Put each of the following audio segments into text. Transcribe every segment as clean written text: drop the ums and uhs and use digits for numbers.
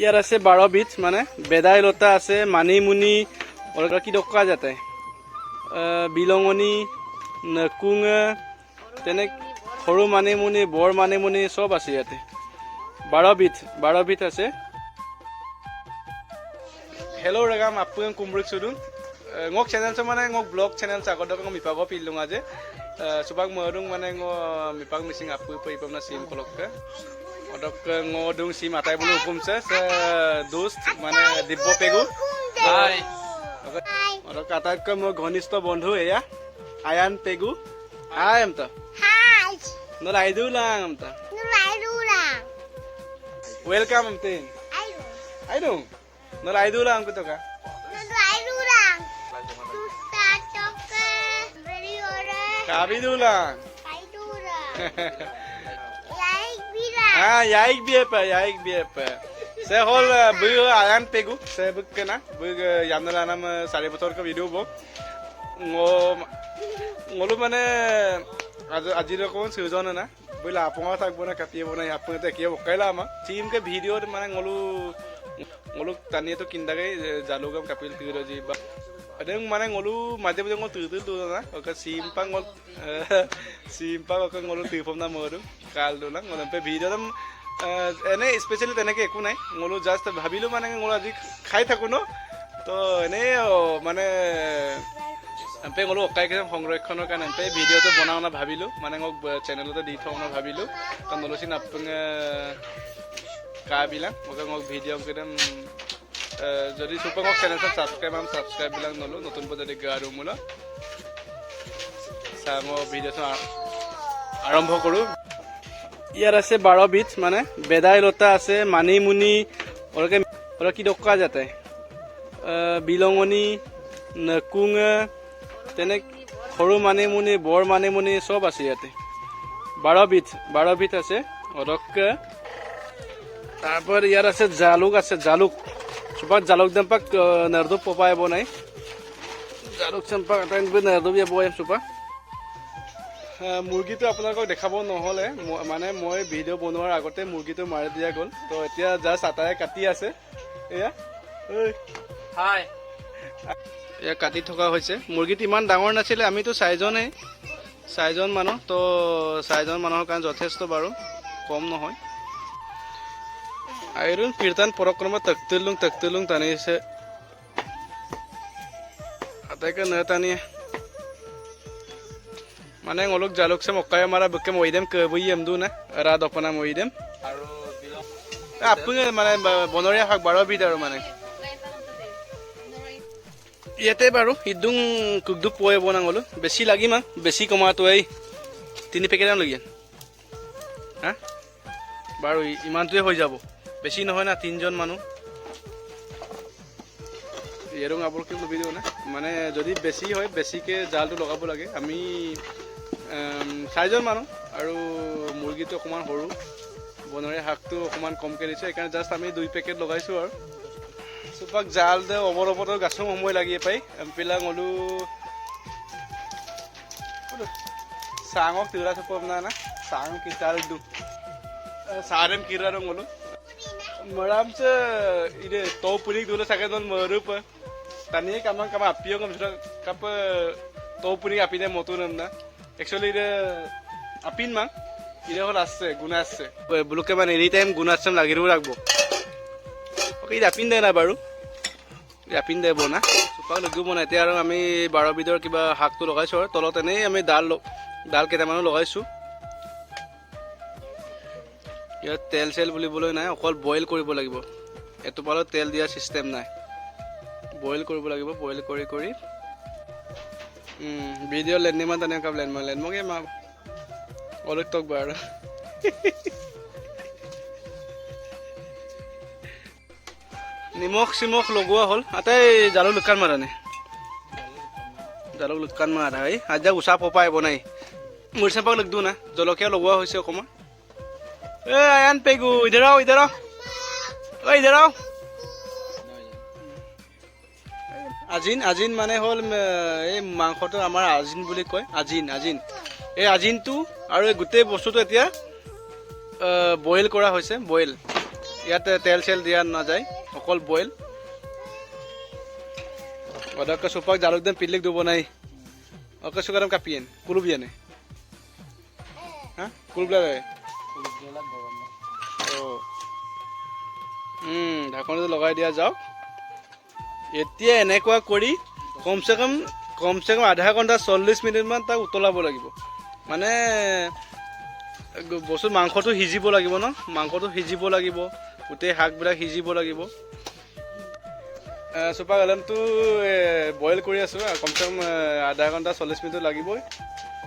ইয়ার আছে 12 বিধ মানে বেদাই লতা আছে মানিমুনি और কি দক্কা যাতে বিলঙনি নকুং তেনে সৰু মানিমুনি বৰ মানিমুনি সব আছে ইয়াতে 12 বিধ আছে। हेलो रगाम आपको कुम्ब्रिक सुदुं ngok channel so mane ngok blog channel sa godok ngom mipago pilung aje subak modung mane ngo mipag missing apu pe ipamna sim kolok ke odok ngodung sim atai bulu hukum se dost mane dibbo pegu hai odok atai ke mo ঘনিষ্ঠ বন্ধু eya ayan pegu hai amta hai no laidu lang amta no laidu lang welcome amte ai dong no laidu lang ko to ka Kabidulang. Yaik biapa. Saya hol bui ayan pegu. Saya bukan bui yamnala nama 4 botol ke video bok. Ngolu mana ajiro kon season na. Bui lapunga tak bona kapiye bona yapun te kiye bokai lama. Team ke video mana ngolu tani to kindage jalugam kapil tiro ji ba. Ada yang mana ngolu macam macam ngolu tu na, oke simpang oke ngolu telefon nama orang, kalau lang ngolu sampai video tam, ini especially tenek aku nai, ngolu just habilu mana ngolu aja khai thaku no, to ini mana sampai ngolu oke kita সংৰক্ষণৰ kan sampai video tu বনাও না habilu, mana ngok channel tu di thong na habilu, kan ngolu sih napung kabilang, oke ngok video kita যদি সুপাকক channel subscribe বিলাক নলো নতুন যদি গাড়ো মুলা সাম video আরম্ভ করো। ইয়ার আছে 12 বিধ মানে বেদাই লতা আছে মানিমুনি और কি দক্কা যাতে বিলঙনি নকুং তেনে সৰু মানিমুনি বৰ মানিমুনি সব আছে ইয়াতে 12 বিধ আছে অদক। তারপর ইয়ার আছে জালুক Supak jaluk dampak nerdu popai bonai. Jaluk sampak atain be nerdu ya boy supak. Murgi to আপোনালোকক দেখাব নহলে মানে মই ভিডিও বনোৱাৰ আগতে মুৰ্গীটো মাৰি দিয়া গল তো এতিয়া জাস্ট আটাই কাটি আছে এয়া ওই হাই এয়া কাটি থকা হৈছে। মুৰ্গীটো ইমান ডাঙৰ নাছিলে, আমিতো 6জন মানুহ তো 6জন মানুহৰ কাৰণে যথেষ্ট বাৰু কম নহয়। Airun kirtan porokrama taktilung tani se atai ka na tani mane ngolok jaluk se mokkaya mara bukke moidem ke buyem du na ra dopana moidem aru apun mane bonoria hak 12 bid aru mane yete baru hidung kugduk poe bona ngolo beshi lagi ma beshi koma to ei 3 packet লাগিয়া ha baru imantoe hoi jabo বেশি নহয় না 3জন মানুহ এরং আপর কি video না মানে যদি বেশি হয় বেশিকে জালটো লগাব লাগে। আমি 4জন মানুহ আৰু মুৰ্গীটো অকমান সৰু বনৰীয়া শাকটো অকমান কমকে দিছে সেইকাৰণে জাস্ট আমি 2 পেকেট লগাইছো আৰু সুপাক জাল দে অবৰপতৰ গাছৰ সময় লাগি পাই এমপিলা গলু সাঙক তিৰা সপম না সাং কি তাল দু সাৰেম কিৰাৰং গলু Maram se ide tau puning dulu sakit non merup. Tani kamang apiyo ngam sudah kap tau puning api deh motor namna. Actually ide apin mang ide hol asse guna asse. Bulu ke mana anytime guna assam lagi ru ragbo. Oke ide apin deh na baru. Ide apin deh bona. Supak lagu bona ite arang ami 12 bidor kiba hak tu logai sor. Tolot ene ami dal kita manu logai su. ইয়াত তেল cell বুলিবলৈ নাই, অকল boil কৰিব লাগিব। এটো পালত তেল দিয়া সিস্টেম নাই, বইল কৰিব লাগিব। বইল কৰি ভিডিও লেননি মান তানে কাব লেন মগে মা অলক তক বাৰ নিমখ সিমখ লগোৱা হ'ল। আটাই জালুক লুকান মাৰানে জালুক লুকান মাৰা হয় আজা উচা পপাই বনাই মুৰচা পাক লগদু না জলকীয়া লগোৱা হৈছে অকমান। Ayan pegu, ider आओ আজিন মানে হল এই মাংসটো আমাৰ আজিন বুলি কয়। আজিন এই আজিনটো আৰু এই গোটেই বস্তুটো এতিয়া বইল কৰা হৈছে। বইল ইয়াতে তেল চেল দিয়া নাযায় অকল boil Ada ke supak jaluk dan pilik du bonai. Oke suka dam kapien. Kulub ya nih. Hah? Kulub lah. Oh. ঢাকনটো লগাই দিয়া যাওক এতিয়া এনেকুৱা কৰি কমসে কম আধা ঘণ্টা 40 মিনিট মান তাক উতলাব লাগিব মানে বস্তু মাংসটো সিজিব লাগিব ন মাংসটো সিজিব লাগিব গোটেই শাকবিলাক সিজিব লাগিব সুপাক আলমটো বইল কৰি আছো কমসে কম আধা ঘণ্টা 40 মিনিট লাগিবই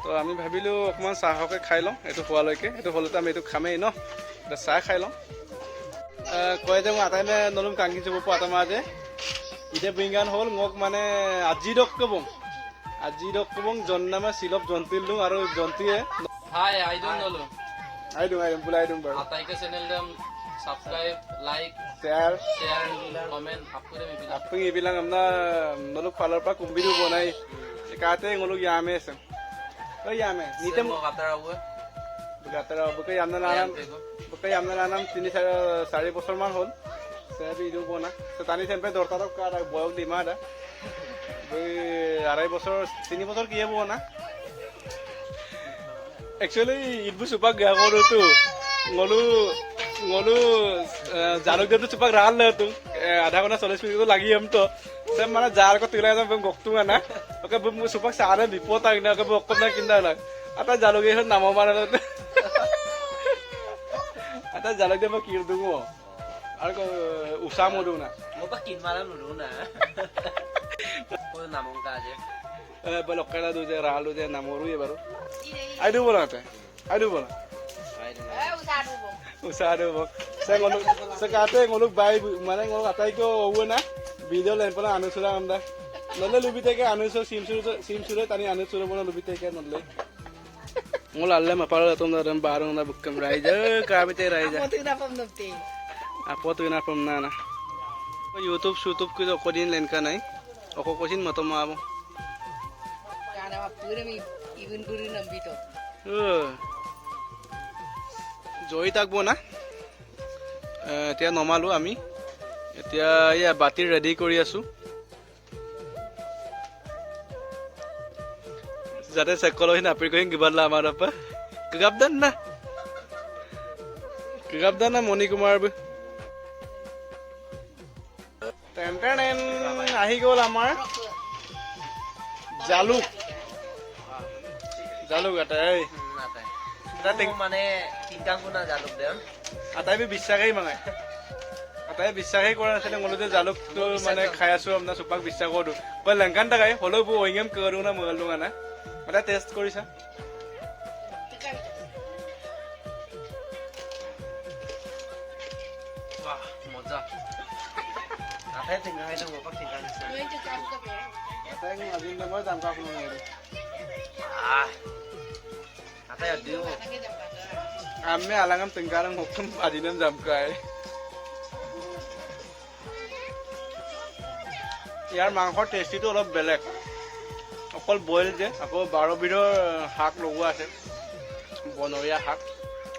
তো আমি ভাবিলো অকমান চাহকে খাই লওঁ এটো হোৱালৈকে এটো হলতে আমি এটো খামেই ন এটা চাহ খাই লওঁ কয় যে মই আটাইনে নলম কাংকি যাব পাতা মাঝে ইতে বিঙ্গান হল মোক মানে আজি ডক কবং জন্নামে সিলপ জন্তিল লু আৰু জন্তিয়ে হাই আই ডোন্ট নো আইডুম বুলাই আইডুম বার আতাইকে চ্যানেল দাম সাবস্ক্রাইব লাইক শেয়ার কমেন্ট আপকুরে মিবিলা আপনি ইবিলাং আমনা নলুক ফালৰ পৰা কুম্বিটো বনাই কাতে ngoluk yame আছে oi yame nitem gatara bukai amna nanam 3-4 বছৰ মান হল সেবি ইদু বনা তো তানি সেম্পে দৰতাৰক কাৰ বয়ক দিমা দা বই 2.5 বছৰ 3 বছৰ কিয়ে বনা একচুয়ালি ইদবু সুপাক গা কৰোটো ngolu jaluk dia tuh cepat ral tuh ada kena 40 menit itu lagi em tuh saya mana jar ko tilai sam goktu ana oke bu supak sare bipot agna oke bokkom na kinda la ata jaluk e namo mara ata jaluk dia makir dungo ar ko usam odu na mo pa kin mara nudu na ko namong ka je balok kala du je ralu je namoru e baru aidu bola usado bok saya kate ngoluk bai mana ngoluk atai ko owo na video len pala anu sura amda nolle lubite ke anu so sim sura tani anu sura bona lubite ke nolle ngol alle ma pala tom daram barong na bukkam raija ka bite raija apo tu na pam na YouTube ko kodin len ka nai oko kosin matom abo kana pure mi ibun guru nambito জয় থাকবো না এতিয়া নমালো আমি এতিয়া ইয়া বাতি ready কৰি আছো যাতে চেকলহি নাপৰি কহিন গিবালা আমাৰ আপা গগাবদান না মণি কুমাৰ টেন আহি গ'ল আমাৰ জালুক আটাই মানে তিনটা গুণা জালুক দে আটাই বিশ্বাসেই মাঙাই আটাই বিশ্বাসেই কৰা নাছিলে ngolu যে জালুকটো মানে খাই আছো আমৰা সুপাক বিশ্বাস কৰো কই লঙ্কান টাকাই হলো বো ওইগেম কৰো না মগলু না এটা টেস্ট কৰিছা বাহ মজা আটাই টিঙ্গা খাইতো mo pak tinggal bisa আটাই আজিন মই দাম কা কোনো নাই atai adiu আমি আলাঙাম টিঙ্গারাং হকম আদিনাম জামকাই ইয়াৰ মাংসৰ টেষ্টিটো অলপ বেলেগ অকল বইল যে আকৌ 12 বিধৰ শাক লগোৱা আছে বনৰীয়া শাক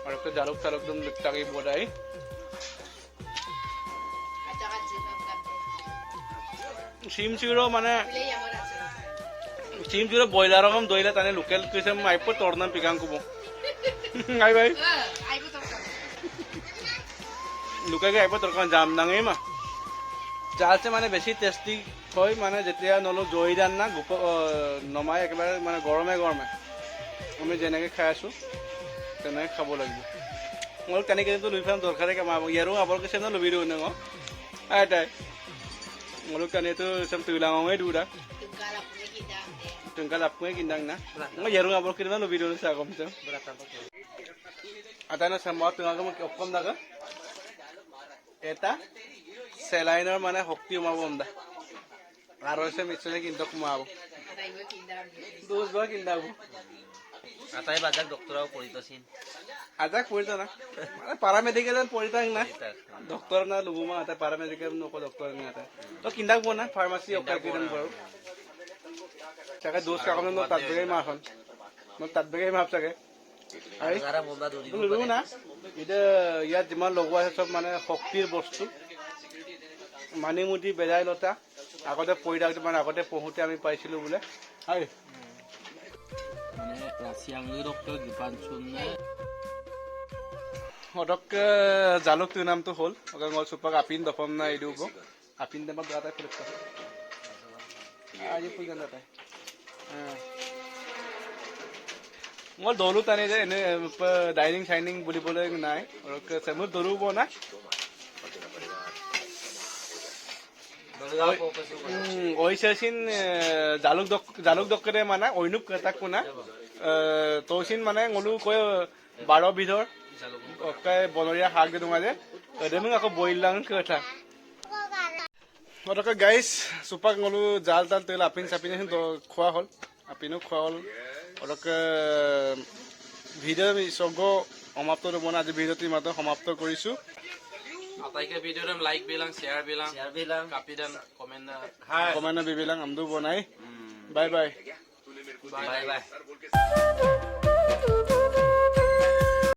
আৰু তো জালুক দম লিটাকি বদাই সিম চিৰো বইলাৰ ৰকম দইলা তানে লোকেল কৈছে মাইপ তৰনাম পিকাং কব আই ভাই লুকাকে আইব তৰকান জাম নাঙে মা জালছে মানে বেছি টেষ্টি হয় মানে যেতিয়া নলো জই দান না গুপ নমাই একেবাৰে মানে গৰমে আমি যেনেকে খাই আছো তেনেকে খাব লাগিব মোৰ কেনেকে কিন্তু লুই ফাম দৰকাৰে কামাব ইয়াৰো আবৰ কৈছে ন লবি দিও ন আইতাই মোৰ কানেটো সম তুলাঙে দুৰা tunggal apne kindang na ngo yaru abor kirna lo video sa kom sam atana samwa tunga mo okom daga eta saline mane hokti umabom da aro se michele kinto kumabo dos ba kindabo atai bajak doktorao poritosin ajak porito na mane paramedical poritang na doktor na lubuma ata paramedical no ko doktor na ata to kindak bo na pharmacy okka kiran baro Saka dos ka kami no tatbigay mahon. No tatbigay mahap saka. Ay. Lulu na. এতিয়া ইয়াত যিমান লগোৱা আছে চব মানে শক্তিৰ বস্তু মানিমুঠি বেজাই লতা আগতে পৰি থাকোঁতে মানে আগতে পঢ়োঁতে আমি পাইছিলোঁ বোলে হয় মানে ৰাছিয়াংলি doctor দীপাঞ্চনে Odok jaluk tu nam tu hol. Oke ngol supak apin dopam na idu bo. Apin tempat berata kulit ka. Aja pun kan data. Ngol dolu tani je ini dining shining buli boleh nai. Odok semut dolu bo na. Oi sesin jaluk dok kere mana. Oinup kata kuna. Tosin mana ngolu koi baro bidor. Oke, bonoria hak gitu aja. Ada memang aku boilang ke atas. Oke guys, supak ngolu jal tal tel apin sapinnya itu khua hol, apinu khua hol. Oke video mi sogo omapto robona aja video tu mato omapto korisu. Ataike video ram like bilang, share bilang, copy dan komen na. Komen na bibilang amdu bonai. Bye bye. Bye bye.